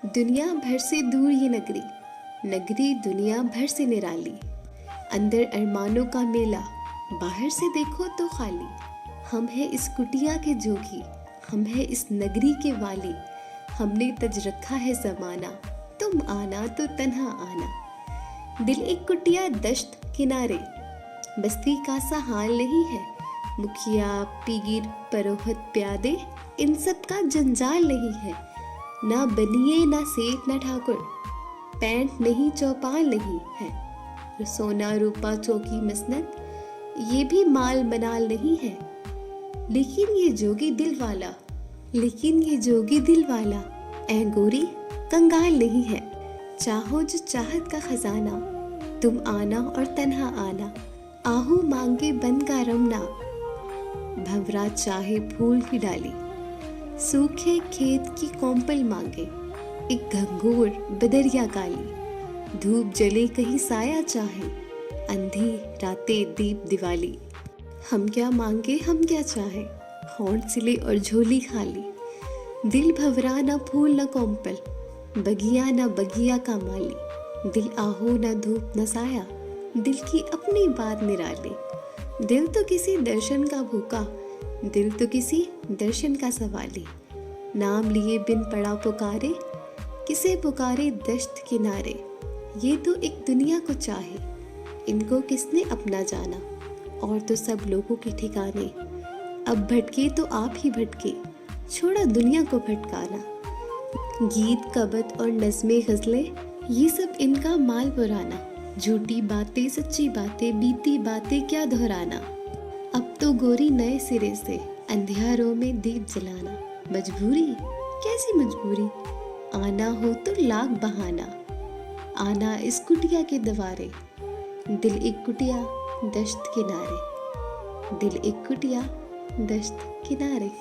दुनिया भर से दूर ये नगरी, नगरी दुनिया भर से निराली। अंदर अरमानों का मेला, बाहर से देखो तो खाली। हम हैं इस कुटिया के जोगी, हम हैं इस नगरी के वाली। हमने तज रखा है ज़माना, तुम आना तो तन्हा आना। दिल एक कुटिया दश्त किनारे, बस्ती का सा हाल नहीं है। मुखिया पीर परोहत प्यादे, इन सब का जंजाल नहीं है। ना बनिए ना सेठ ना ठाकुर, पैंट नहीं चौपाल नहीं है। सोना रूपा चौकी मसनद, ये भी माल बनाल नहीं है। लेकिन ये जोगी दिल वाला ऐ गोरी कंगाल नहीं है। चाहो जो चाहत का खजाना, तुम आना और तन्हा आना। आहू मांगे बन का रमना, भंवरा चाहे फूल की डाली। सूखे खेत की कौंपल मांगे, एक घंघोर बदरिया काली। धूप जले कहीं साया चाहे, अंधी रातें दीप दिवाली। हम क्या मांगे हम क्या चाहे, होंठ सिले और झोली खाली। दिल भंवरा ना फूल ना कौंपल, बगिया ना बगिया का माली। दिल आहू ना धूप ना साया, दिल की अपनी बात निराली। दिल तो किसी दर्शन का भूखा, दिल तो किसी दर्शन का सवाली। नाम लिए बिन पड़ा पुकारे, किसे पुकारे दश्त किनारे। ये तो एक दुनिया को चाहे, इनको किसने अपना जाना। और तो सब लोगों के ठिकाने, अब भटके तो आप ही भटके, छोड़ा दुनिया को भटकाना। गीत कबत और नज़्में गज़लें, ये सब इनका माल पुराना। झूठी बातें सच्ची बातें, बीती बातें क्या दोहराना। अब तो गोरी नए सिरे से अंधियारों में दीप जलाना। मजबूरी कैसी मजबूरी, आना हो तो लाख बहाना। आना इस कुटिया के दवारे, दिल एक कुटिया दश्त किनारे। दिल एक कुटिया दश्त किनारे।